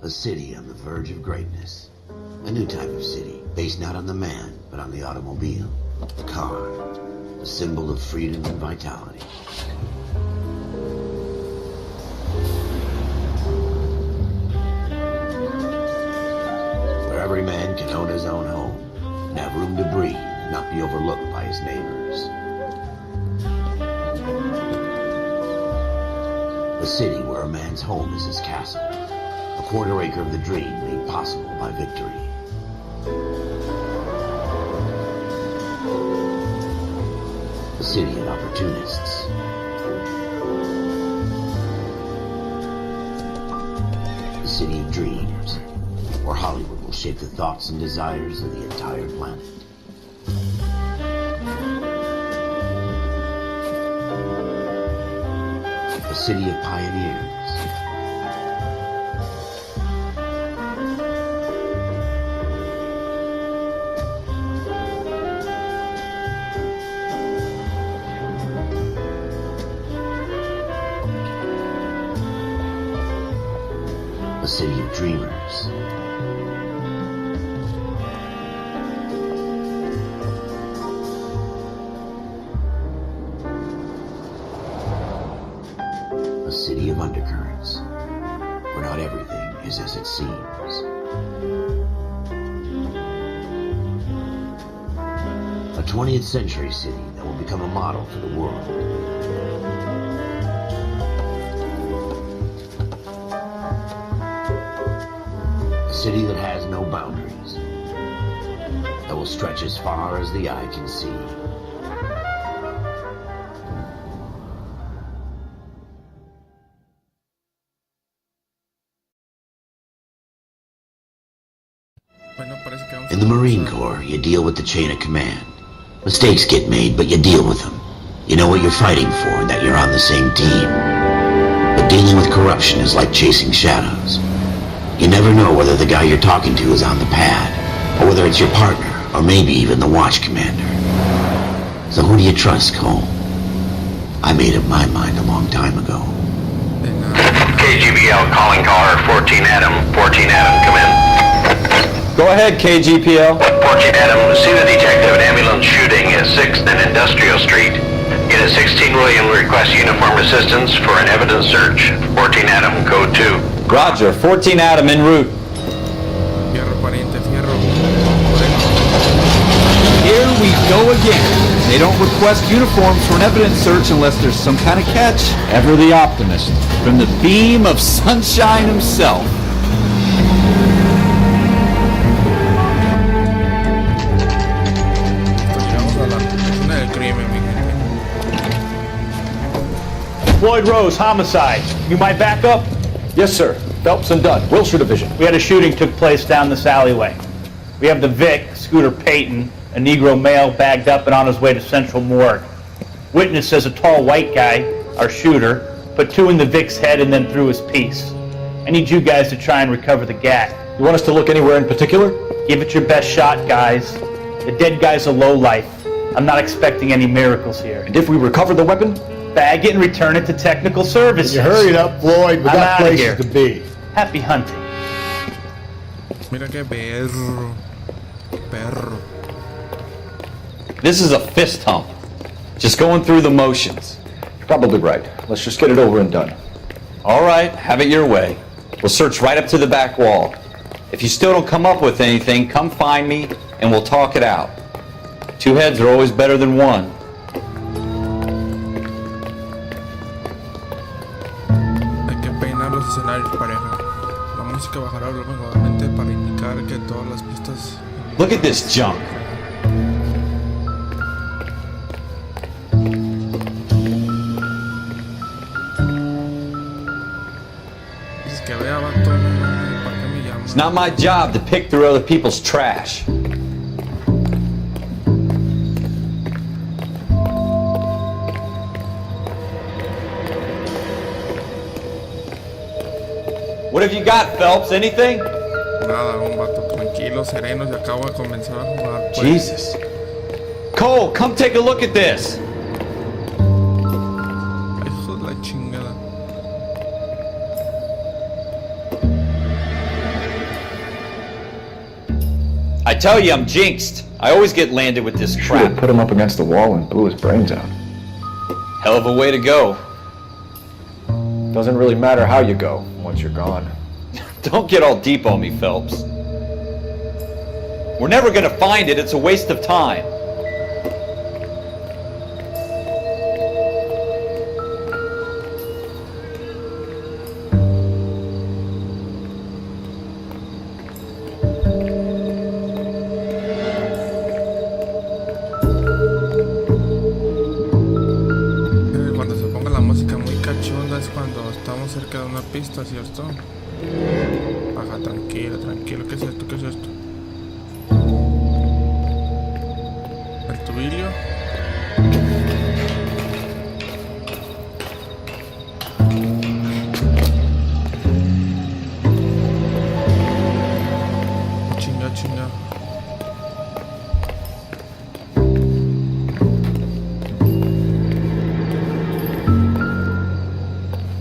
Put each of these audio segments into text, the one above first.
A city on the verge of greatness. A new type of city, based not on the man, but on the automobile. The car. A symbol of freedom and vitality. Where every man can own his own home, and have room to breathe, and not be overlooked by his neighbors. A city where a man's home is his castle. A quarter acre of the dream made possible by victory. A city of opportunists. A city of dreams, where Hollywood will shape the thoughts and desires of the entire planet. A city of pioneers. A city of dreamers. A city of undercurrents, where not everything is as it seems. A 20th century city that will become a model for the world. A city that has no boundaries, that will stretch as far as the eye can see. In the Marine Corps, you deal with the chain of command. Mistakes get made, but you deal with them. You know what you're fighting for and that you're on the same team. But dealing with corruption is like chasing shadows. You never know whether the guy you're talking to is on the pad, or whether it's your partner, or maybe even the watch commander. So who do you trust, Cole? I made up my mind a long time ago. KGBL calling caller 14 Adam. 14 Adam, come in. Go ahead, KGPL. 14 Adam, see the detective at ambulance shooting at 6th and Industrial Street. Unit 16 William requests uniform assistance for an evidence search. 14 Adam, code 2. Roger, 14 Adam en route. Here we go again. They don't request uniforms for an evidence search unless there's some kind of catch. Ever the optimist, from the beam of sunshine himself. Floyd Rose, homicide. You might back up? Yes, sir. Phelps and Dunn, Wilshire Division. We had a shooting took place down this alleyway. We have the Vic, Scooter Payton, a Negro male bagged up and on his way to Central Morgue. Witness says a tall white guy, our shooter, put 2 in the Vic's head and then threw his piece. I need you guys to try and recover the gat. You want us to look anywhere in particular? Give it your best shot, guys. The dead guy's a lowlife. I'm not expecting any miracles here. And if we recover the weapon? Bag it and return it to technical services. You hurry it up, Floyd. We got places here to be. Happy hunting. Mira que perro. Perro. This is a fist hump. Just going through the motions. You're probably right. Let's just get it over and done. All right, have it your way. We'll search right up to the back wall. If you still don't come up with anything, come find me and we'll talk it out. 2 heads are always better than 1. Escenarios, pareja. La música bajará gradualmente para indicar que todas las pistas. Look at this junk. Dices que vea, vato, ¿para qué me llamas? It's not my job to pick through other people's trash. What have you got, Phelps? Anything? Nada, un vato tranquilo, sereno, se acaba de comenzar a jugar. Pues. Jesus. Cole, come take a look at this. Hijo de la chingada. tell you, I'm jinxed. I always get landed with this Should crap. have put him up against the wall and blew his brains out. Hell of a way to go. Doesn't really matter how you go once you're gone. Don't get all deep on me, Phelps. We're never gonna find it. It's a waste of time. Cuando se ponga la música muy cachonda es cuando estamos cerca de una pista, ¿cierto? Baja, tranquilo, tranquilo. ¿Qué es esto? ¿Qué es esto? El tubilio. Chinga, chinga.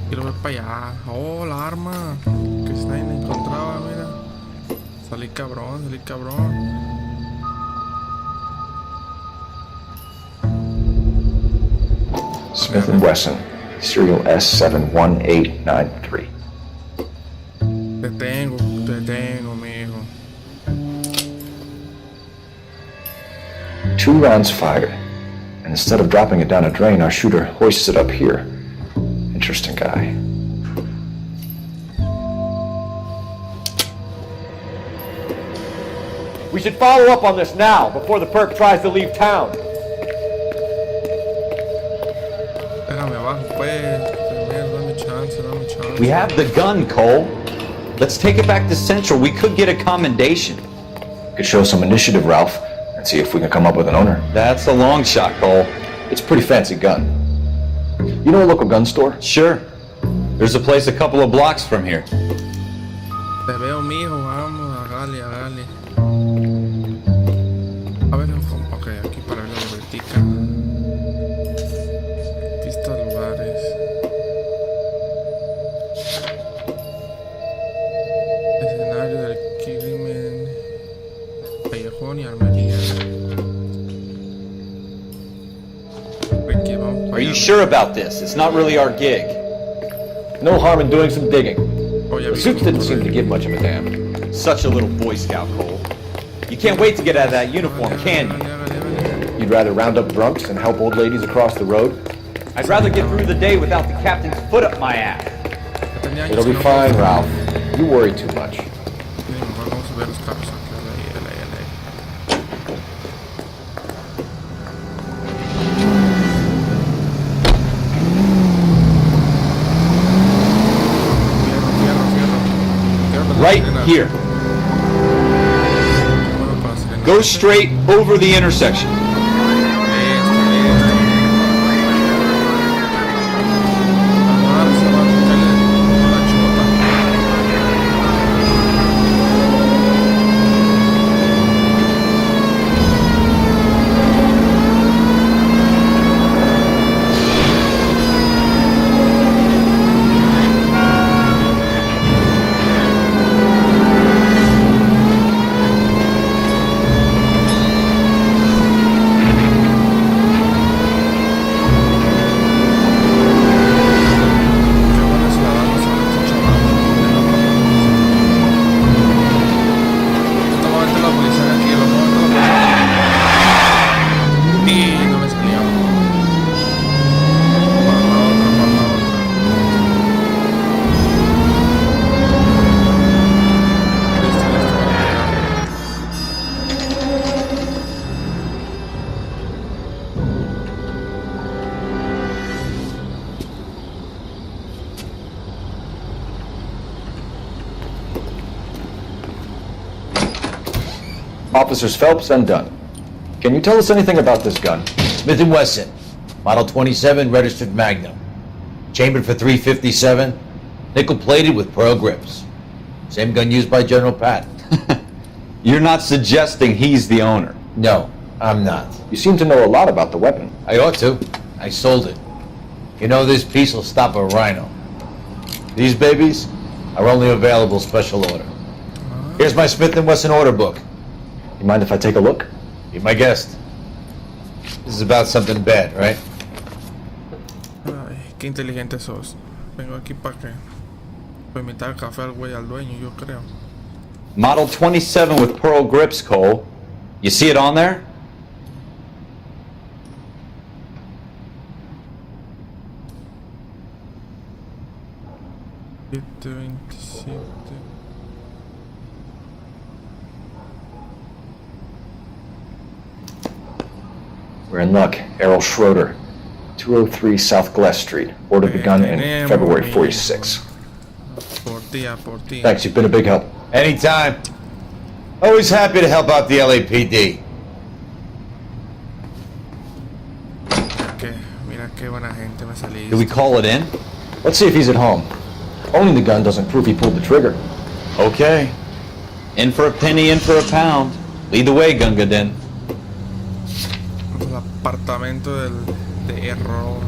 Quiero ver para allá. Oh, la arma que está encontraba, mira. Salí cabrón, salí cabrón. Smith & Wesson, serial S71893. Detengo, mijo. 2 rounds fired, and instead of dropping it down a drain, our shooter hoists it up here. Interesting guy. We should follow up on this now, before the perp tries to leave town. Déjame abajo, pues. Dame chance, dame chance. We have the gun, Cole. Let's take it back to Central. We could get a commendation. Could show some initiative, Ralph, and see if we can come up with an owner. That's a long shot, Cole. It's a pretty fancy gun. You know a local gun store? Sure. There's a place a couple of blocks from here. Te veo, mijo. Vamos, hágale, hágale. A ver, ok, aquí para ver la libretica. Pista de lugares. Escenario del crimen. Callejón y armería. Ricky, vamos para Are you allá. sure about this? It's not really our gig. No harm in doing some digging. Oh, ya The vi suits cómo didn't seem to corre. give much of a damn. Such a little Boy Scout, Cole. You can't wait to get out of that uniform, can you? Hágale. You'd rather round up drunks and help old ladies across the road? I'd rather get through the day without the captain's foot up my ass. Tenía años It'll que be no fine, paso. Ralph. You worry too much. Sí, mejor vamos a ver los carros aquí. LA. Fierro. Right here. Go straight over the intersection. Officers Phelps and Dunn. Can you tell us anything about this gun? Smith & Wesson, Model 27, registered Magnum. Chambered for .357, nickel-plated with pearl grips. Same gun used by General Patton. You're not suggesting he's the owner. No, I'm not. You seem to know a lot about the weapon. I ought to. I sold it. You know this piece will stop a rhino. These babies are only available special order. Here's my Smith & Wesson order book. You mind if I take a look? Be my guest. This is about something bad, right? Ay, qué inteligente sos. Vengo aquí para que para invitar café al güey, al dueño, yo creo. Model 27 with pearl grips, Cole. You see it on there? We're in luck. Errol Schroeder, 203 South Glass Street. Ordered the gun in February 46. Por ti. Thanks, you've been a big help. Anytime. Always happy to help out the LAPD. Mira qué buena gente me salí. Do we call it in? Let's see if he's at home. Owning the gun doesn't prove he pulled the trigger. Okay. In for a penny, in for a pound. Lead the way, Gunga Din. El apartamento de Hierro.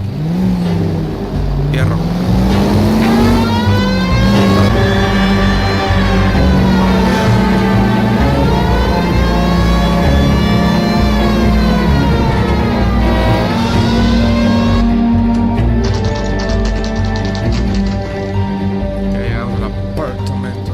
Llegamos al apartamento.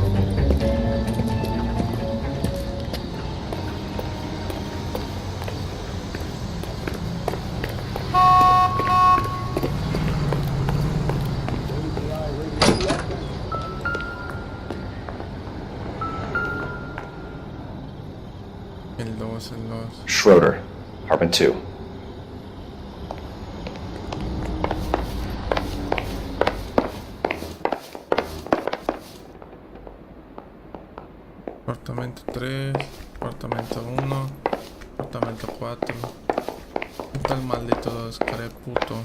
El 2. Schroeder, apartment 2. Apartamento 3, apartamento 1, apartamento 4. ¿Dónde está el maldito 2, cara de puto?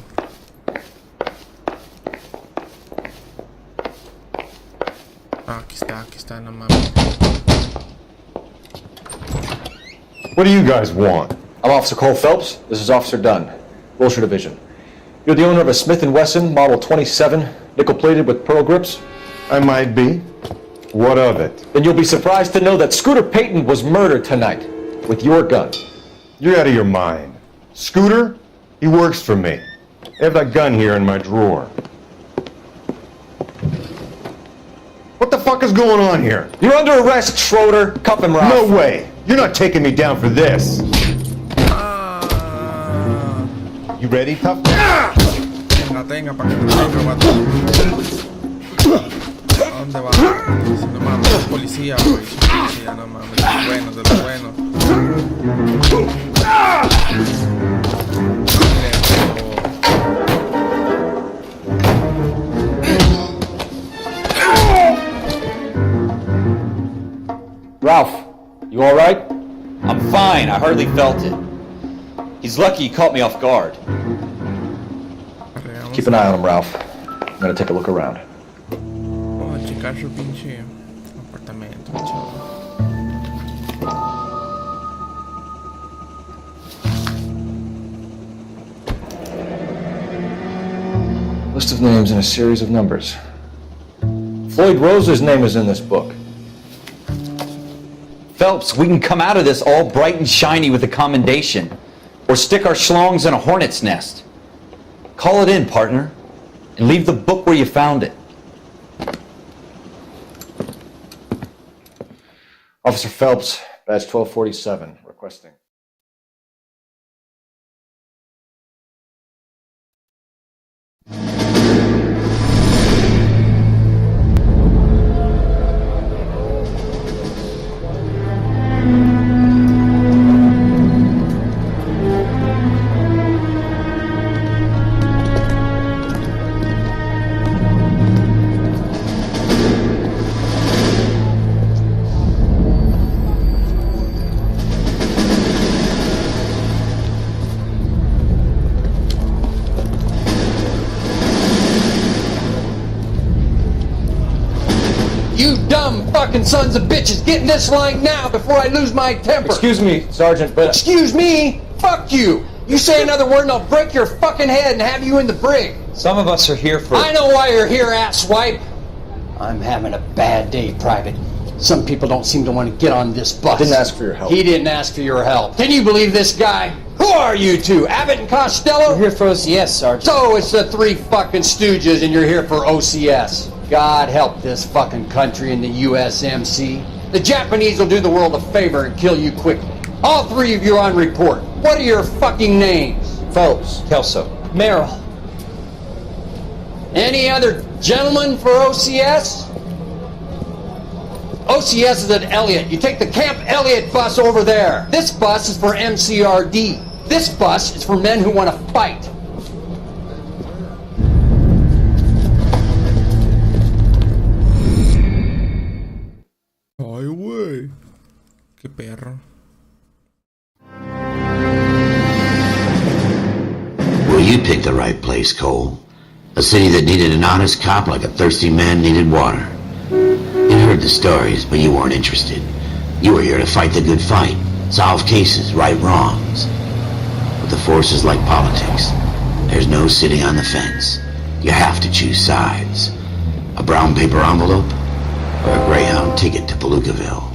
Ah, aquí está, no mames. What do you guys want? I'm Officer Cole Phelps. This is Officer Dunn, Wilshire Division. You're the owner of a Smith & Wesson Model 27, nickel-plated with pearl grips? I might be. What of it? Then you'll be surprised to know that Scooter Payton was murdered tonight with your gun. You're out of your mind. Scooter? He works for me. I have that gun here in my drawer. What the fuck is going on here? You're under arrest, Schroeder. Cuff him, Ralph. No way! You're not taking me down for this! You ready, tough? Tenga, para que te tenga, vato. ¿A dónde va? Si no mames, es policía, güey. Policía, no mames, de los buenos. Ralph, you all right? I'm fine. I hardly felt it. He's lucky he caught me off guard. Keep an eye on him, Ralph. I'm gonna take a look around. Vamos a checar su pinche apartamento, chaval. List of names and a series of numbers. Floyd Rose's name is in this book. Phelps, we can come out of this all bright and shiny with a commendation. Or stick our schlongs in a hornet's nest. Call it in, partner. And leave the book where you found it. Officer Phelps, badge 1247, requesting. You dumb fucking sons of bitches, get in this line now before I lose my temper. Excuse me, Sergeant, but... Excuse me? Fuck you. You say another word and I'll break your fucking head and have you in the brig. Some of us are here for... I know why you're here, asswipe. I'm having a bad day, Private. Some people don't seem to want to get on this bus. Didn't ask for your help. He didn't ask for your help. Can you believe this guy? Who are you two? Abbott and Costello? We're here for OCS, Sergeant. So it's the three fucking stooges and you're here for OCS. God help this fucking country and the USMC. The Japanese will do the world a favor and kill you quickly. All three of you are on report. What are your fucking names? Phelps. Kelso. Merrill. Any other gentlemen for OCS? OCS is at Elliott. You take the Camp Elliott bus over there. This bus is for MCRD. This bus is for men who want to fight. Ay, güey. Qué perro. Well, you picked the right place, Cole. A city that needed an honest cop like a thirsty man needed water. You heard the stories, but you weren't interested. You were here to fight the good fight, solve cases, right wrongs. But the force is like politics. There's no sitting on the fence. You have to choose sides. A brown paper envelope or a Greyhound ticket to Palookaville.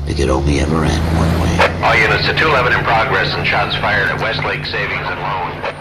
It could only ever end one way. All units to 211 in progress and shots fired at Westlake Savings and Loan.